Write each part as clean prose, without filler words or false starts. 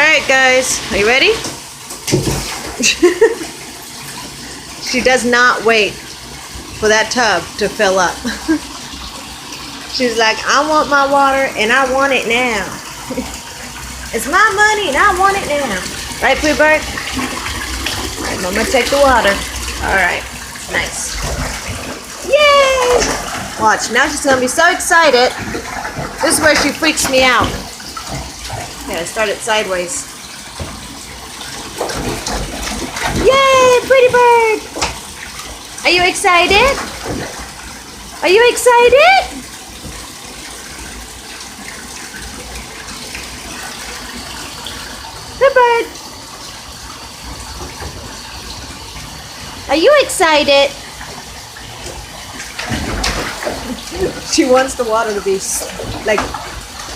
Alright guys, are you ready? She does not wait for that tub to fill up. She's like, I want my water and I want it now. It's my money and I want it now. Right, Prettybird? Alright, Mama, take the water. Alright, nice. Yay! Watch, now she's gonna be so excited. This is where she freaks me out. Yeah, start it sideways. Yay, Prettybird! Are you excited? Are you excited? Prettybird! Are you excited? She wants the water to be like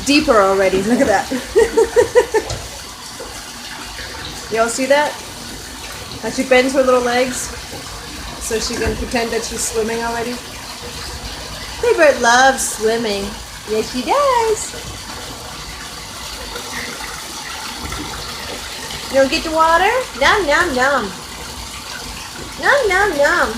deeper already. Look at that. Y'all see that? How she bends her little legs so she can pretend that she's swimming already. Prettybird loves swimming. Yes, she does. You don't get the water? Nom, nom, nom. Nom, nom, nom.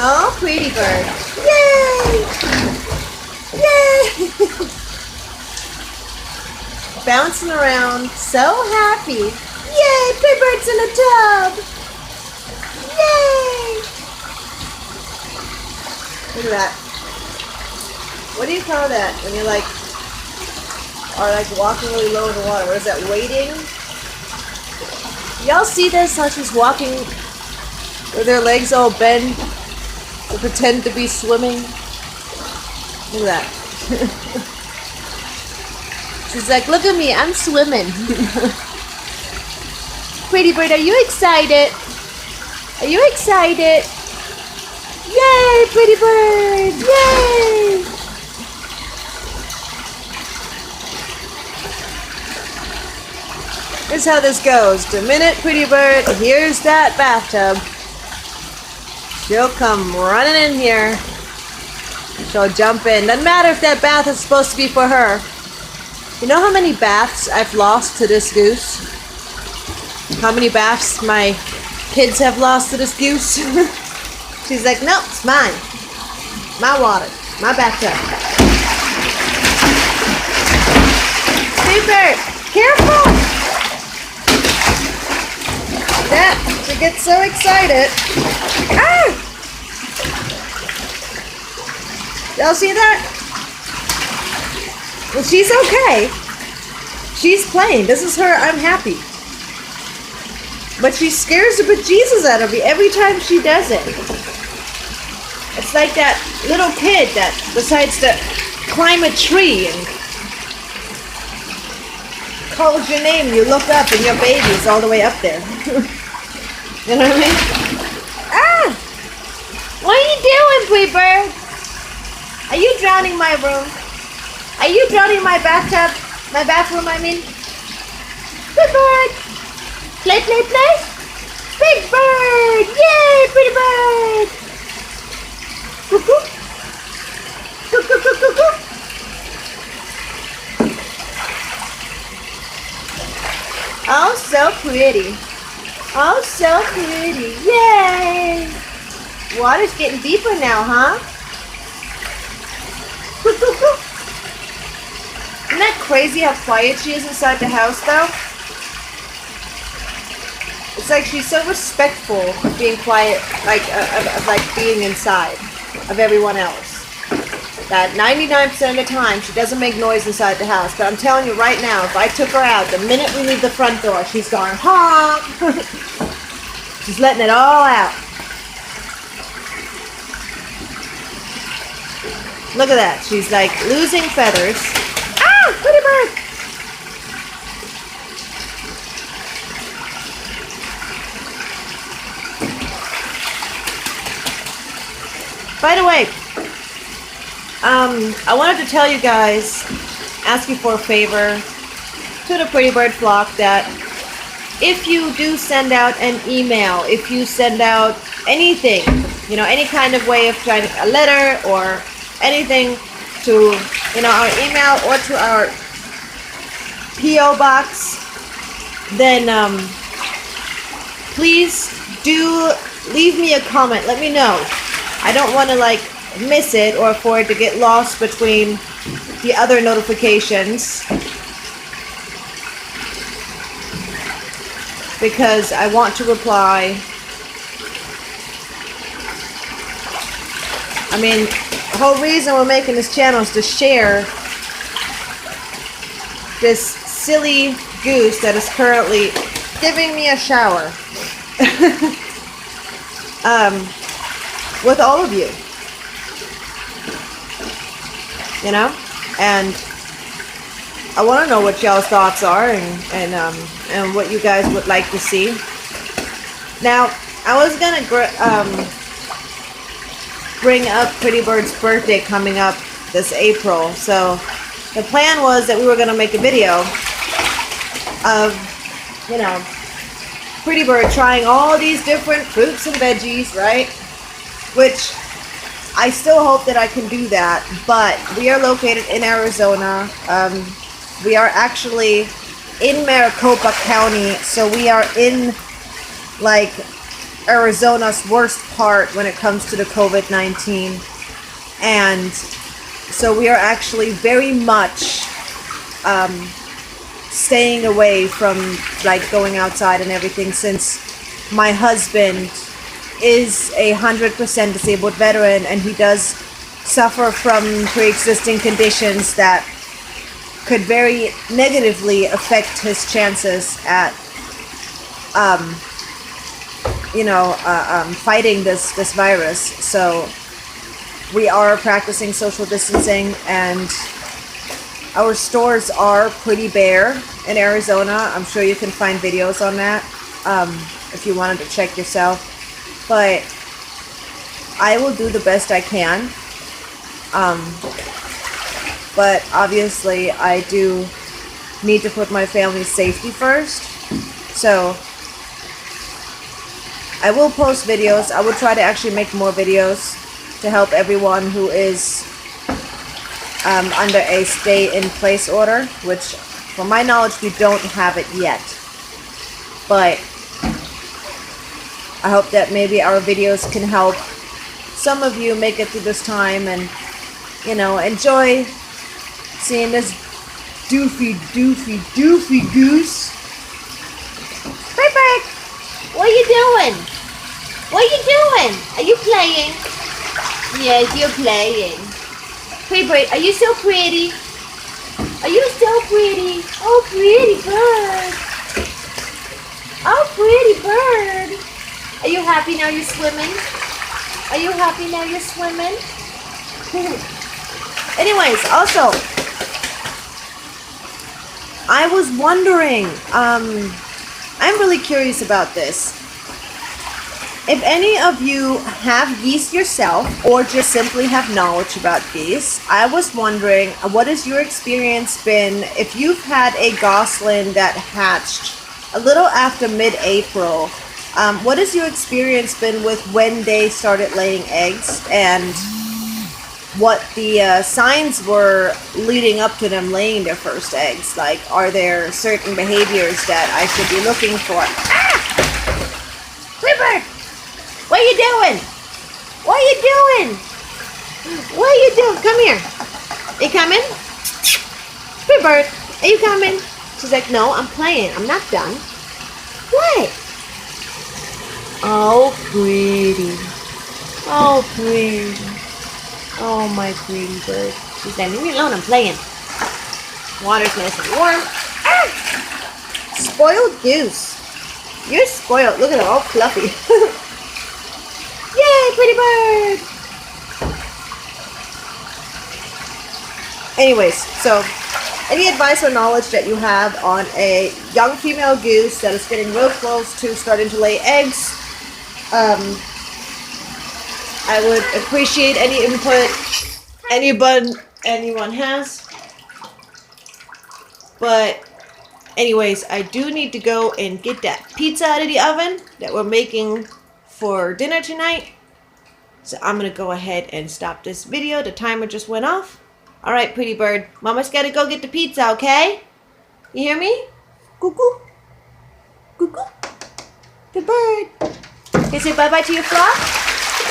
Oh, Prettybird. Yay! Yay! Bouncing around, so happy. Yay! Prettybird's in a tub! Yay! Look at that. What do you call that? When you are walking really low in the water. What is that, wading? Y'all see this? How she's walking with her legs all bent to pretend to be swimming? Look at that. She's like, look at me, I'm swimming. Prettybird, are you excited? Are you excited? Yay, Prettybird! Yay! Here's how this goes. The minute Prettybird hears that bathtub, she'll come running in here. She'll jump in. Doesn't matter if that bath is supposed to be for her. You know how many baths I've lost to this goose? How many baths my kids have lost to this goose? She's like, nope, it's mine. My water. My bathtub. Prettybird, careful! That, she gets so excited. Ah! Y'all see that? Well, she's okay. She's playing. This is her, I'm happy. But she scares the bejesus out of me every time she does it. It's like that little kid that decides to climb a tree and calls your name and you look up and your baby's all the way up there. You know what I mean? Ah! What are you doing, Prettybird? Are you drowning my room? Are you drowning my bathtub? My bathroom, I mean? Prettybird! Play, play, play! Prettybird! Yay, Prettybird! Cuckoo! Cuckoo, cuckoo, cuckoo! Oh, so pretty. Oh, so pretty. Yay! Water's getting deeper now, huh? Isn't that crazy how quiet she is inside the house, though? It's like she's so respectful of being quiet, of being inside of everyone else. That 99% of the time, she doesn't make noise inside the house. But I'm telling you right now, if I took her out, the minute we leave the front door, she's going, honk! She's letting it all out. Look at that. She's like losing feathers. Ah! Prettybird! By the way, I wanted to tell you guys, ask you for a favor. to the Pretty Bird flock that if you do send out an email, if you send out anything, you know, any kind of way of trying a letter or anything to, you know, our email or to our PO box, then please do leave me a comment. Let me know. I don't want to like miss it or for it to get lost between the other notifications, because I want to reply. I mean, the whole reason we're making this channel is to share this silly goose that is currently giving me a shower with all of you, you know, and I want to know what y'all's thoughts are and what you guys would like to see. Now, I was gonna bring up Pretty Bird's birthday coming up this April, so the plan was that we were gonna make a video of, you know, Pretty Bird trying all these different fruits and veggies, right? Which I still hope that I can do that, but we are located in Arizona. We are actually in Maricopa County, so we are in like Arizona's worst part when it comes to the COVID-19, and so we are actually very much staying away from like going outside and everything, since my husband is 100% disabled veteran and he does suffer from pre-existing conditions that could very negatively affect his chances at fighting this virus. So we are practicing social distancing, and our stores are pretty bare in Arizona. I'm sure you can find videos on that if you wanted to check yourself, but I will do the best I can. But obviously I do need to put my family's safety first. So I will post videos. I will try to actually make more videos to help everyone who is under a stay-in-place order, which, from my knowledge, we don't have it yet. But I hope that maybe our videos can help some of you make it through this time and, you know, enjoy seeing this doofy goose. Bird, bird, what are you doing? What are you doing? Are you playing? Yes, you're playing. Pretty bird, are you so pretty? Are you so pretty? Oh, pretty bird. Oh, pretty bird. Are you happy now you're swimming? Are you happy now you're swimming? Anyways, also, I was wondering, I'm really curious about this. If any of you have geese yourself or just simply have knowledge about geese, I was wondering, what has your experience been if you've had a gosling that hatched a little after mid-April? What has your experience been with when they started laying eggs, and what the signs were leading up to them laying their first eggs? Like, are there certain behaviors that I should be looking for? Ah! Clipper! What are you doing? What are you doing? What are you doing? Come here. Are you coming? Clipper, are you coming? She's like, no, I'm playing. I'm not done. What? Oh, pretty. Oh, pretty. Oh, my pretty bird. She's like, leave me alone, I'm playing. Water's nice and warm. Ah! Spoiled goose. You're spoiled. Look at her, all fluffy. Yay, pretty bird. Anyways, so any advice or knowledge that you have on a young female goose that is getting real close to starting to lay eggs, I would appreciate any input anyone has. But Anyways, I do need to go and get that pizza out of the oven that we're making for dinner tonight. So I'm going to go ahead and stop this video. The timer just went off. All right, pretty bird. Mama's got to go get the pizza, okay? You hear me? Cuckoo. Cuckoo. Good bird. Okay, say bye-bye to your flock.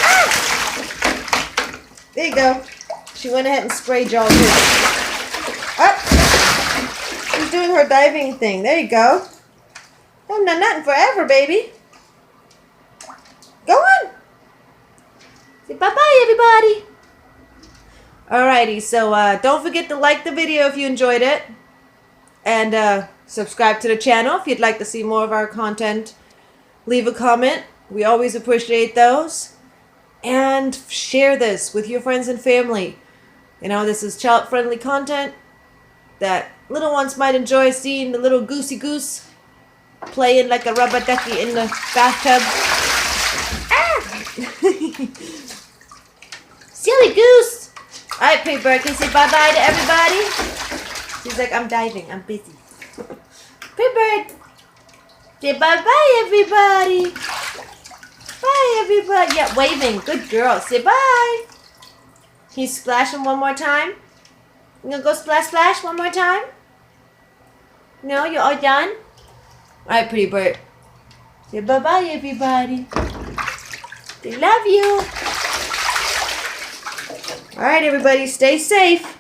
Ah! There you go. She went ahead and sprayed y'all too. Up. She's doing her diving thing. There you go. I've done nothing forever, baby. Go on. Say bye-bye, everybody. Alrighty, so don't forget to like the video if you enjoyed it. And subscribe to the channel if you'd like to see more of our content. Leave a comment. We always appreciate those. And share this with your friends and family. You know, this is child-friendly content that little ones might enjoy seeing the little goosey goose playing like a rubber ducky in the bathtub. Ah! Silly goose! Alright, pretty bird, can you say bye-bye to everybody? She's like, I'm diving, I'm busy. Pretty bird, say bye-bye, everybody. Bye, everybody. Yeah, waving. Good girl. Say bye. Can you splash them one more time? You gonna go splash, splash one more time? No, you're all done? Alright, pretty bird. Say bye-bye, everybody. They love you. Alright, everybody, stay safe.